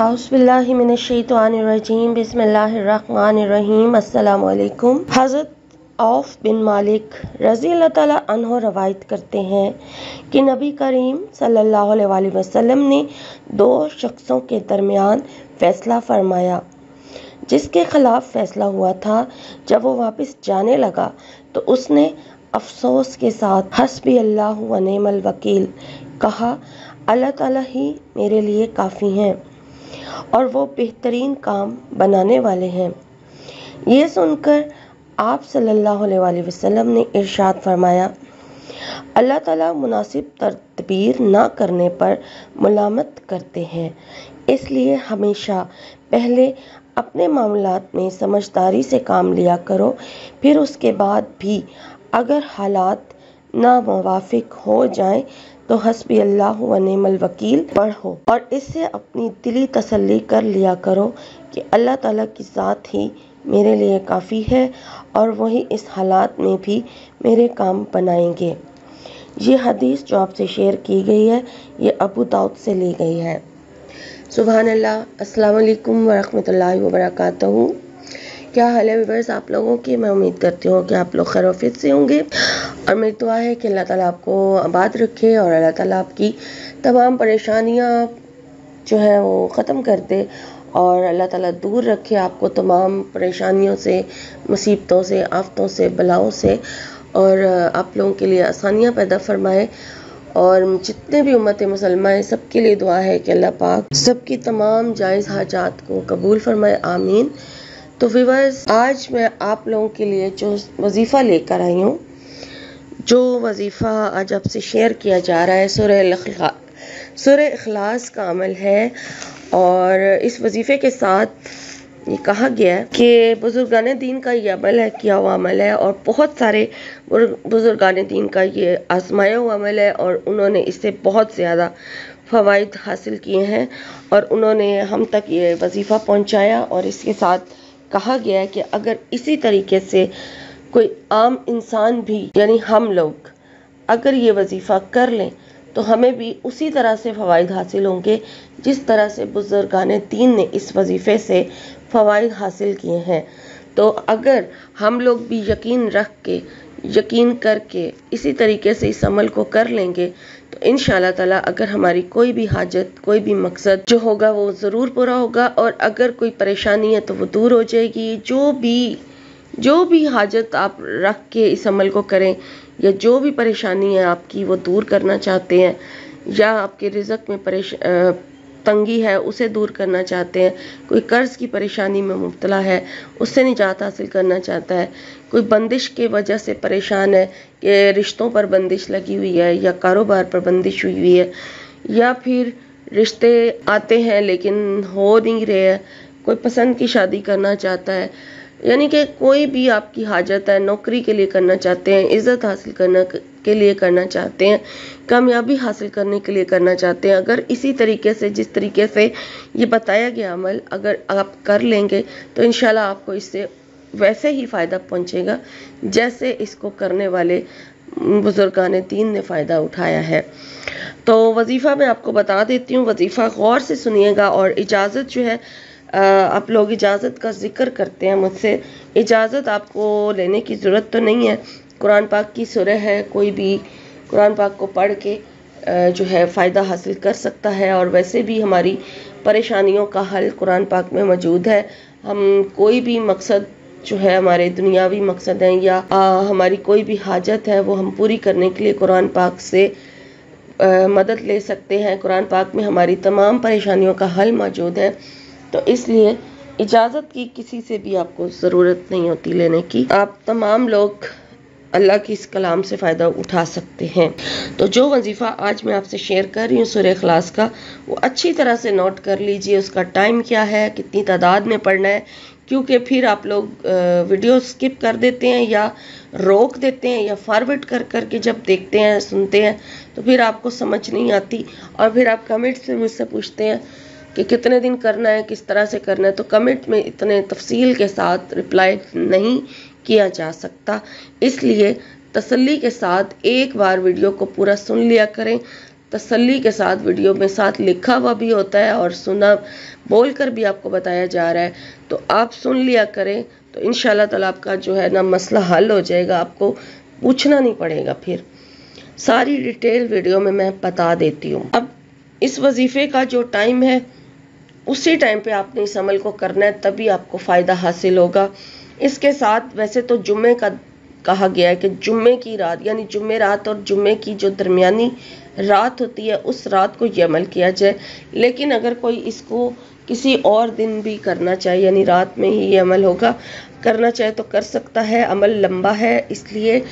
औज़ुबिल्लाहि मिनश्शैतानिर्रजीम बिस्मिल्लाहिर्रहमानिर्रहीम। अस्सलामु अलैकुम। हज़रत औफ बिन मालिक रज़ी अल्लाह ताला अन्हो रवायत करते हैं कि नबी करीम सल्लल्लाहु अलैहि वसल्लम ने दो शख्सों के दरमियान फ़ैसला फरमाया। जिसके खिलाफ फ़ैसला हुआ था, जब वो वापस जाने लगा तो उसने अफसोस के साथ हस्बी अल्लाह व निअमल वकील कहा, अल्लाह ताला ही मेरे लिए काफ़ी हैं और वो बेहतरीन काम बनाने वाले हैं। ये सुनकर आप सल्लल्लाहु अलैहि वसल्लम ने इरशाद फरमाया, अल्लाह ताला मुनासिब तदबीर ना करने पर मुलामत करते हैं। इसलिए हमेशा पहले अपने मामलात में समझदारी से काम लिया करो, फिर उसके बाद भी अगर हालात नामुवाफिक हो जाएं तो हस्बी अल्लाह व निअमल वकील पढ़ो और इससे अपनी दिली तसल्ली कर लिया करो कि अल्लाह ताला की ज़ात ही मेरे लिए काफ़ी है और वही इस हालात में भी मेरे काम बनाएंगे। ये हदीस जो आपसे शेयर की गई है, ये अबू दाऊद से ली गई है। सुभान अल्लाह। अस्सलाम वालेकुम वरहमतुल्लाहि वबरकातुहू। क्या हाल है व्यूअर्स आप लोगों की? मैं उम्मीद करती हूँ कि आप लोग खैरियत से होंगे और मेरी दुआ है कि अल्लाह ताला आपको आबाद रखे और अल्लाह ताला आपकी तमाम परेशानियाँ जो है वो ख़त्म कर दे और अल्लाह ताला दूर रखे आपको तमाम परेशानियों से, मुसीबतों से, आफतों से, बलाओं से और आप लोगों के लिए आसानियाँ पैदा फरमाए। और जितने भी उम्मत मुसलमान हैं सबके लिए दुआ है कि अल्लाह पाक सबकी तमाम जायज़ हाजात को कबूल फरमाए, आमीन। तो व्यूअर्स, आज मैं आप लोगों के लिए जो वजीफ़ा लेकर आई हूँ, जो वजीफ़ा आज आपसे शेयर किया जा रहा है, सूरह इखलास का अमल है। और इस वजीफ़े के साथ ये कहा गया है कि बुजुर्गान दीन का ये अमल है, किया हुआ अमल है और बहुत सारे बुजुर्गान दीन का ये आजमाया हुआ अमल है और उन्होंने इससे बहुत ज़्यादा फ़वाइद हासिल किए हैं और उन्होंने हम तक ये वजीफ़ा पहुँचाया। और इसके साथ कहा गया है कि अगर इसी तरीके से कोई आम इंसान भी, यानी हम लोग अगर ये वजीफ़ा कर लें तो हमें भी उसी तरह से फ़वाइद हासिल होंगे जिस तरह से बुजुर्गान दीन ने इस वजीफ़े से फ़वाइद हासिल किए हैं। तो अगर हम लोग भी यकीन करके इसी तरीके से इस अमल को कर लेंगे तो इंशाअल्लाह ताला अगर हमारी कोई भी हाजत, कोई भी मकसद जो होगा वो ज़रूर पूरा होगा और अगर कोई परेशानी है तो वो दूर हो जाएगी। जो भी हाजत आप रख के इस अमल को करें या जो भी परेशानी है आपकी वो दूर करना चाहते हैं या आपके रिज़्क़ में तंगी है उसे दूर करना चाहते हैं, कोई कर्ज़ की परेशानी में मुब्तला है उससे निजात हासिल करना चाहता है, कोई बंदिश के वजह से परेशान है कि रिश्तों पर बंदिश लगी हुई है या कारोबार पर बंदिश हुई हुई है या फिर रिश्ते आते हैं लेकिन हो नहीं रहे हैं, कोई पसंद की शादी करना चाहता है, यानी कि कोई भी आपकी हाजत है, नौकरी के लिए करना चाहते हैं, इज़्ज़त हासिल करने के लिए करना चाहते हैं, कामयाबी हासिल करने के लिए करना चाहते हैं, अगर इसी तरीके से जिस तरीके से ये बताया गया अमल अगर आप कर लेंगे तो इंशाल्लाह आपको इससे वैसे ही फ़ायदा पहुंचेगा जैसे इसको करने वाले बुजुर्गान दीन ने फ़ायदा उठाया है। तो वजीफ़ा मैं आपको बता देती हूँ, वजीफ़ा गौर से सुनिएगा और इजाज़त जो है आप लोग इजाज़त का ज़िक्र करते हैं मुझसे, इजाज़त आपको लेने की ज़रूरत तो नहीं है। कुरान पाक की सूरह है, कोई भी कुरान पाक को पढ़ के जो है फ़ायदा हासिल कर सकता है और वैसे भी हमारी परेशानियों का हल कुरान पाक में मौजूद है। हम कोई भी मकसद जो है हमारे दुनियावी मकसद हैं या हमारी कोई भी हाजत है वो हम पूरी करने के लिए कुरान पाक से मदद ले सकते हैं। कुरान पाक में हमारी तमाम परेशानियों का हल मौजूद है, तो इसलिए इजाज़त की किसी से भी आपको ज़रूरत नहीं होती लेने की। आप तमाम लोग अल्लाह की इस कलाम से फ़ायदा उठा सकते हैं। तो जो वजीफ़ा आज मैं आपसे शेयर कर रही हूँ सूरह इखलास का, वो अच्छी तरह से नोट कर लीजिए। उसका टाइम क्या है, कितनी तादाद में पढ़ना है, क्योंकि फिर आप लोग वीडियो स्किप कर देते हैं या रोक देते हैं या फॉरवर्ड कर के जब देखते हैं, सुनते हैं तो फिर आपको समझ नहीं आती और फिर आप कमेंट्स में मुझसे पूछते हैं कि कितने दिन करना है, किस तरह से करना है। तो कमेंट में इतने तफसील के साथ रिप्लाई नहीं किया जा सकता, इसलिए तसल्ली के साथ एक बार वीडियो को पूरा सुन लिया करें तसल्ली के साथ वीडियो में साथ लिखा हुआ भी होता है और सुना बोल कर भी आपको बताया जा रहा है, तो आप सुन लिया करें, तो इंशाल्लाह ताला आपका जो है ना मसला हल हो जाएगा, आपको पूछना नहीं पड़ेगा। फिर सारी डिटेल वीडियो में मैं बता देती हूँ। अब इस वजीफे का जो टाइम है उसी टाइम पे आपने इस अमल को करना है, तभी आपको फ़ायदा हासिल होगा। इसके साथ वैसे तो जुम्मे का कहा गया है कि जुम्मे की रात यानी जुम्मे रात और जुम्मे की जो दरमियानी रात होती है उस रात को ये अमल किया जाए, लेकिन अगर कोई इसको किसी और दिन भी करना चाहे यानी रात में ही ये अमल होगा, करना चाहे तो कर सकता है। अमल लंबा है, इसलिए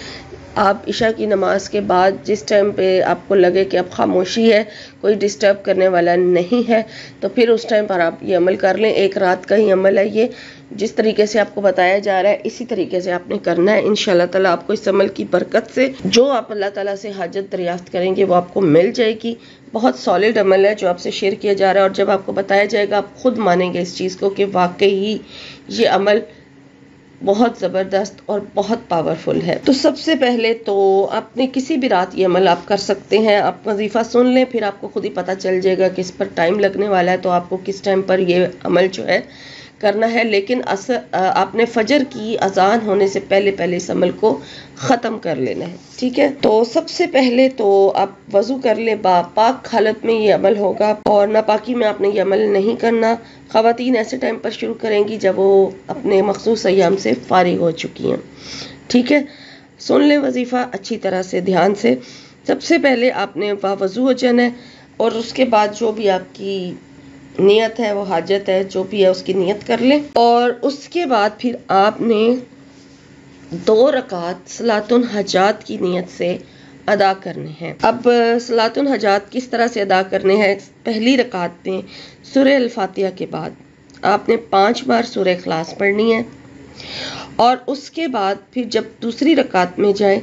आप इशा की नमाज के बाद जिस टाइम पे आपको लगे कि अब खामोशी है, कोई डिस्टर्ब करने वाला नहीं है, तो फिर उस टाइम पर आप ये अमल कर लें। एक रात का ही अमल है ये, जिस तरीके से आपको बताया जा रहा है इसी तरीके से आपने करना है। इंशाल्लाह ताला आपको इस अमल की बरकत से जो आप अल्लाह ताला से हाजत दरियाफ्त करेंगे वो आपको मिल जाएगी। बहुत सॉलिड अमल है जो आपसे शेयर किया जा रहा है, और जब आपको बताया जाएगा आप खुद मानेंगे इस चीज़ को कि वाकई ही ये अमल बहुत ज़बरदस्त और बहुत पावरफुल है। तो सबसे पहले तो आपने किसी भी रात ये अमल आप कर सकते हैं। आप वजीफ़ा सुन लें, फिर आपको खुद ही पता चल जाएगा कि इस पर टाइम लगने वाला है, तो आपको किस टाइम पर ये अमल जो है करना है। लेकिन आपने फजर की अजान होने से पहले पहले इस अमल को ख़त्म कर लेना है, ठीक है। तो सबसे पहले तो आप वज़ू कर ले, पाक हालत में ये अमल होगा, और नापाकी में आपने ये अमल नहीं करना। ख़वातीन ऐसे टाइम पर शुरू करेंगी जब वो अपने मखसूस अय्याम से फारिग हो चुकी हैं, ठीक है। सुन लें वजीफ़ा अच्छी तरह से ध्यान से। सबसे पहले आपने वज़ू हो जाना है, और उसके बाद जो भी आपकी नियत है, वो हाजत है जो भी है उसकी नियत कर लें, और उसके बाद फिर आपने 2 रकात सलातुल हाजात की नियत से अदा करने हैं। अब सलातुल हाजात किस तरह से अदा करने हैं? पहली रकात में सूरह अल-फातिहा के बाद आपने 5 बार सूरह इखलास पढ़नी है, और उसके बाद फिर जब दूसरी रकात में जाए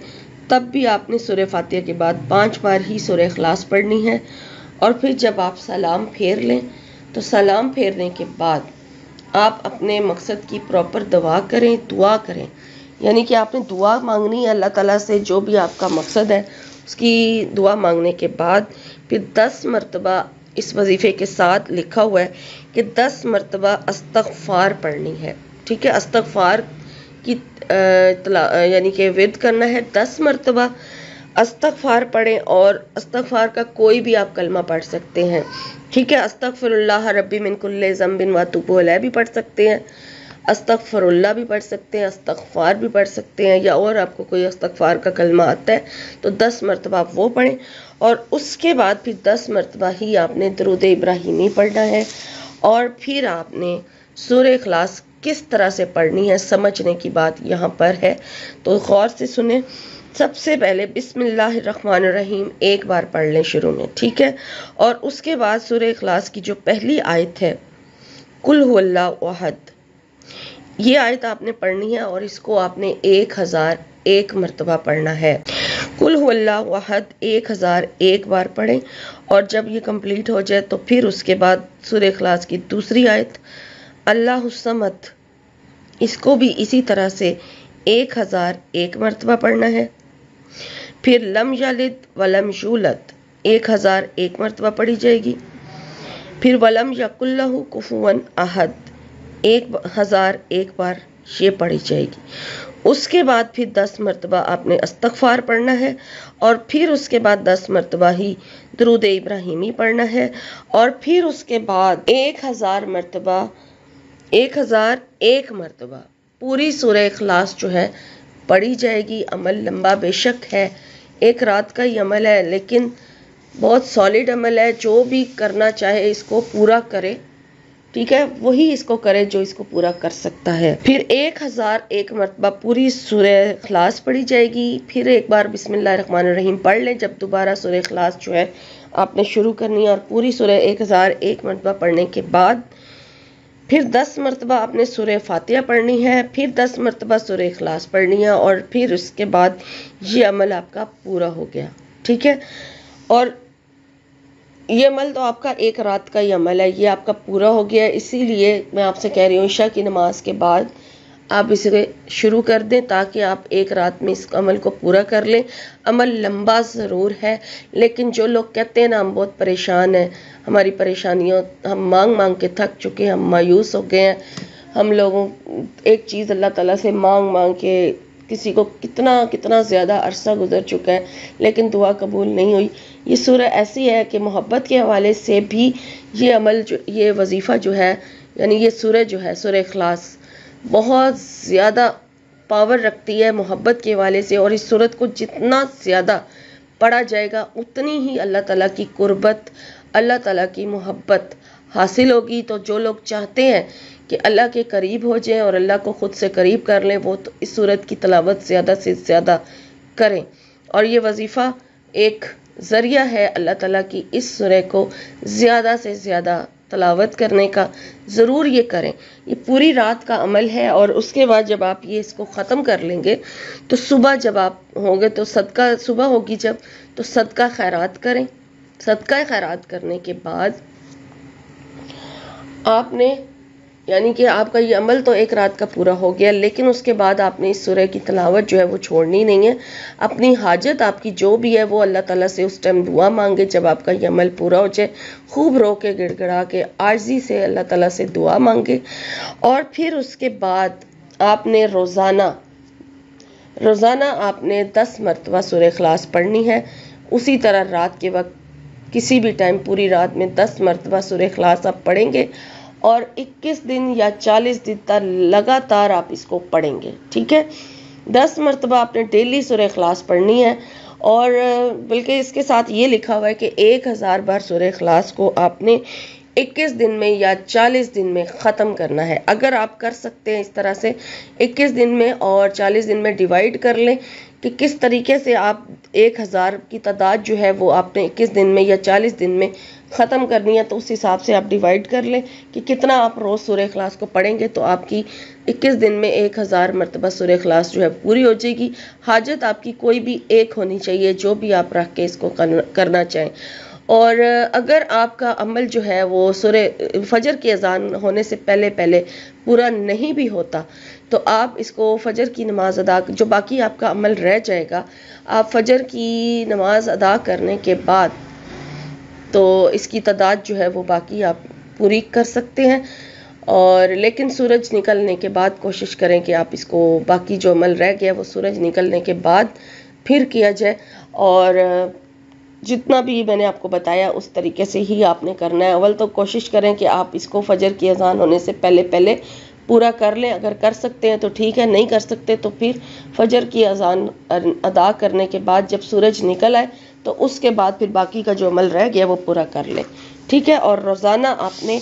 तब भी आपने सूरह फातिहा के बाद 5 बार ही सूरह इखलास पढ़नी है। और फिर जब आप सलाम फेर लें तो सलाम फेरने के बाद आप अपने मकसद की प्रॉपर दुआ करें, यानी कि आपने दुआ मांगनी है अल्लाह ताला से, जो भी आपका मकसद है उसकी दुआ मांगने के बाद फिर 10 मरतबा इस वजीफ़े के साथ लिखा हुआ है कि 10 मरतबा अस्तग़फ़ार पढ़नी है, ठीक है। अस्तग़फ़ार की यानी कि विर्द करना है 10 मरतबा। अस्तग़फ़ार पढ़ें, और अस्तग़फ़ार का कोई भी आप कलमा पढ़ सकते हैं, ठीक है। अस्तग़फ़िरुल्लाह रब्बी मिन कुल्लि ज़ंबिन व अतूबु इलैह भी पढ़ सकते हैं, अस्तग़फ़िरुल्लाह भी पढ़ सकते हैं, अस्तग़फ़ार भी पढ़ सकते हैं, या और आपको कोई अस्तग़फ़ार का कलमा आता है तो 10 मरतबा आप वो पढ़ें। और उसके बाद फिर 10 मरतबा ही आपने दरूद इब्राहिमी पढ़ना है, और फिर आपने सूरह इखलास किस तरह से पढ़नी है समझने की बात यहाँ पर है, तो गौर से सुने। सबसे पहले बिस्मिल्लाहिर्रहमानिर्रहीम एक बार पढ़ लें शुरू में, ठीक है। और उसके बाद सूरह इखलास की जो पहली आयत है कुल हुवल्लाहु अहद, ये आयत आपने पढ़नी है, और इसको आपने 1001 मरतबा पढ़ना है। कुल हुवल्लाहु अहद 1001 बार पढ़ें, और जब ये कंप्लीट हो जाए तो फिर उसके बाद सूरह इखलास की दूसरी आयत अल्लाहुस समद, इसको भी इसी तरह से 1001 मरतबा पढ़ना है। फिर लम यलिद वलम यूलद 1001 मरतबा पढ़ी जाएगी। फिर वलम यकुल्लहु कुफुवन अहद 1001 बार ये पढ़ी जाएगी। उसके बाद फिर 10 मरतबा आपने अस्तग़फ़ार पढ़ना है, और फिर उसके बाद 10 मरतबा ही दरूद इब्राहिमी पढ़ना है, और फिर उसके बाद 1001 मरतबा पूरी सूरह इखलास जो है पढ़ी जाएगी। अमल लंबा बेशक है, एक रात का ही अमल है, लेकिन बहुत सॉलिड अमल है। जो भी करना चाहे इसको पूरा करे, ठीक है, वही इसको करे जो इसको पूरा कर सकता है। फिर 1001 मरतबा पूरी सूरह इखलास पढ़ी जाएगी। फिर एक बार बिस्मिल्लाहिर्रहमानिर्रहीम पढ़ लें जब दोबारा सूरह इखलास जो है आपने शुरू करनी है, और पूरी सूरह 1001 मरतबा पढ़ने के बाद फिर 10 मरतबा आपने सूरह फातिहा पढ़नी है, फिर 10 मरतबा सूरह इखलास पढ़नी है, और फिर उसके बाद ये अमल आपका पूरा हो गया, ठीक है। और ये अमल तो आपका एक रात का ही अमल है, ये आपका पूरा हो गया। इसीलिए मैं आपसे कह रही हूँ इशा की नमाज के बाद آپ اسے شروع کر دیں تاکہ آپ ایک رات میں اس عمل کو پورا کر لیں۔ عمل لمبا ضرور ہے، لیکن جو لوگ کہتے ہیں نا ہم بہت پریشان ہیں، ہماری پریشانیوں ہم مانگ مانگ کے تھک چکے ہیں، ہم مایوس ہو گئے ہیں، ہم لوگوں ایک چیز اللہ تعالیٰ سے مانگ مانگ کے کسی کو کتنا زیادہ عرصہ گزر چکا ہے لیکن دعا قبول نہیں ہوئی۔ یہ سورہ ایسی ہے کہ محبت کے حوالے سے بھی یہ عمل یہ وظیفہ جو ہے، یعنی یہ سورہ جو ہے سورہ اخلاص بہت زیادہ پاور رکھتی ہے محبت کے حوالے سے، اور اس سورت کو جتنا زیادہ پڑھا جائے گا اتنی ہی اللہ تعالیٰ کی قربت، اللہ تعالیٰ کی محبت حاصل ہوگی۔ تو جو لوگ چاہتے ہیں کہ اللہ کے قریب ہو جائیں اور اللہ کو خود سے قریب کر لیں، وہ تو اس سورت کی تلاوت زیادہ سے زیادہ کریں، اور یہ وظیفہ ایک ذریعہ ہے اللہ تعالیٰ کی اس سورہ کو زیادہ سے زیادہ تلاوت کرنے کا۔ ضرور یہ کریں، یہ پوری رات کا عمل ہے، اور اس کے بعد جب آپ یہ اس کو ختم کر لیں گے تو صبح جب آپ ہوں گے تو صدقہ صبح ہوگی جب، تو صدقہ خیرات کریں۔ صدقہ خیرات کرنے کے بعد آپ نے، یعنی کہ آپ کا یہ عمل تو ایک رات کا پورا ہو گیا، لیکن اس کے بعد آپ نے اس سورہ کی تلاوت جو ہے وہ چھوڑنی نہیں ہے۔ اپنی حاجت آپ کی جو بھی ہے وہ اللہ تعالیٰ سے اس ٹائم دعا مانگے جب آپ کا یہ عمل پورا ہو جائے، خوب رو کے گڑ گڑا کے عاجزی سے اللہ تعالیٰ سے دعا مانگے، اور پھر اس کے بعد آپ نے روزانہ آپ نے 10 مرتبہ سورہ اخلاص پڑھنی ہے۔ اسی طرح رات کے وقت کسی بھی ٹائم پوری رات میں 10 مرتبہ سورہ اخلاص آپ پڑھیں گے، اور 21 دن یا 40 دن تک لگاتار آپ اس کو پڑھیں گے، ٹھیک ہے۔ 10 مرتبہ آپ نے ڈیلی سورہ اخلاص پڑھنی ہے، اور بلکہ اس کے ساتھ یہ لکھا ہوا ہے کہ 1000 بار سورہ اخلاص کو آپ نے 21 دن میں یا 40 دن میں ختم کرنا ہے۔ اگر آپ کر سکتے ہیں اس طرح سے 21 دن میں اور 40 دن میں ڈیوائیڈ کر لیں کہ کس طریقے سے آپ 1000 کی تعداد جو ہے وہ آپ نے 21 دن میں یا 40 دن میں ختم کرنی ہے، تو اس حساب سے آپ ڈیوائیڈ کر لیں کہ کتنا آپ روز سورہ اخلاص کو پڑھیں گے، تو آپ کی 21 دن میں 1000 مرتبہ سورہ اخلاص جو ہے پوری ہو جائے گی۔ حاجت آپ کی کوئی بھی ایک ہونی چاہیے، جو بھی آپ رکھ کے اس کو کرنا چاہیں۔ اور اگر آپ کا عمل جو ہے وہ سورہ فجر کی اذان ہونے سے پہلے پورا نہیں بھی ہوتا، تو آپ اس کو فجر کی نماز ادا، جو باقی آپ کا عمل رہ جائے گا، آپ فجر کی نماز ادا کرنے کے بعد تو اس کی تعداد جو ہے وہ باقی آپ پوری کر سکتے ہیں، اور لیکن سورج نکلنے کے بعد کوشش کریں کہ آپ اس کو باقی جو عمل رہ گیا وہ سورج نکلنے کے بعد پھر کیا جائے، اور جتنا بھی میں نے آپ کو بتایا اس طریقے سے ہی آپ نے کرنا ہے۔ اول تو کوشش کریں کہ آپ اس کو فجر کی اذان ہونے سے پہلے پورا کر لیں، اگر کر سکتے ہیں تو ٹھیک ہے، نہیں کر سکتے تو پھر فجر کی اذان ادا کرنے کے بعد جب سورج نکل آئے تو اس کے بعد پھر باقی کا جو عمل رہ گیا وہ پورا کر لیں، ٹھیک ہے۔ اور روزانہ آپ نے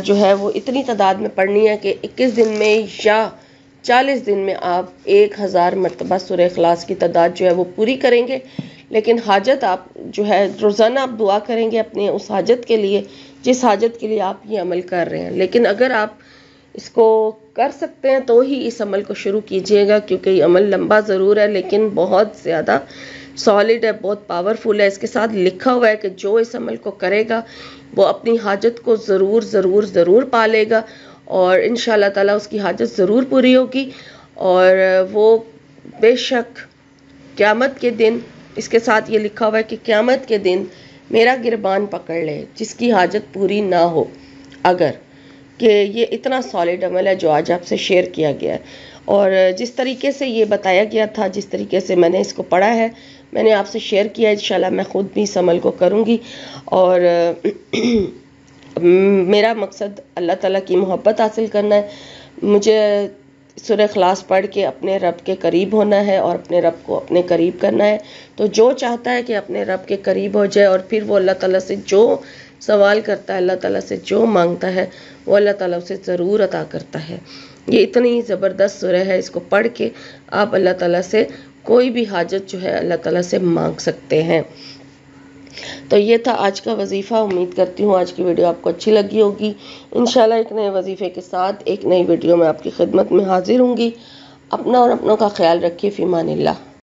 جو ہے وہ اتنی تعداد میں پڑھنی ہے کہ 21 دن میں یا 40 دن میں آپ 1000 مرتبہ سورہ اخلاص کی تعداد جو ہے وہ پوری کریں گے۔ لیکن حاجت آپ جو ہے روزانہ آپ دعا کریں گے اپنے اس حاجت کے لیے جس حاجت کے لیے آپ یہ عمل کر رہے ہیں، لیکن اگر آپ اس کو کر سکتے ہیں تو ہی اس عمل کو شروع کیجئے گا، کیونکہ یہ عمل لمبا ضرور ہے لیکن بہت زیادہ سالڈ ہے، بہت پاورفل ہے۔ اس کے ساتھ لکھا ہوا ہے کہ جو اس عمل کو کرے گا وہ اپنی حاجت کو ضرور پا لے گا، اور انشاءاللہ تعالیٰ اس کی حاجت ضرور پوری ہوگی، اور وہ بے شک قیامت کے دن، اس کے ساتھ یہ لکھا ہوا ہے کہ قیامت کے دن میرا گربان پکڑ لے جس کی حاجت پوری نہ ہو، اگر کہ یہ اتنا سالڈ عمل ہے جو آج آپ سے شیئر کیا گیا ہے، اور جس طریقے سے یہ بتایا گیا تھا، جس طریقے سے میں نے اس کو پڑھا ہے، میں نے آپ سے شیئر کیا، انشاءاللہ میں خود بھی اس عمل کو کروں گی، اور میرا مقصد اللہ تعالیٰ کی محبت حاصل کرنا ہے، مجھے سورہ اخلاص پڑھ کے اپنے رب کے قریب ہونا ہے اور اپنے رب کو اپنے قریب کرنا ہے۔ تو جو چاہتا ہے کہ اپنے رب کے قریب ہو جائے اور پھر وہ اللہ تعالیٰ سے جو سوال کرتا ہے، اللہ تعالیٰ سے جو مانگتا ہے، وہ اللہ تعالیٰ اسے ضرور عطا کرتا ہے۔ یہ اتنی زبردست سورہ ہے، اس کو پڑھ کے آپ اللہ تعالیٰ سے کوئی بھی حاجت جو ہے اللہ تعالیٰ سے مانگ سکتے ہیں۔ تو یہ تھا آج کا وظیفہ، امید کرتی ہوں آج کی ویڈیو آپ کو اچھی لگی ہوگی۔ انشاءاللہ ایک نئے وظیفے کے ساتھ ایک نئی ویڈیو میں آپ کی خدمت میں حاضر ہوں گی۔ اپنا اور اپنوں کا خیال رکھیے، فی امان اللہ۔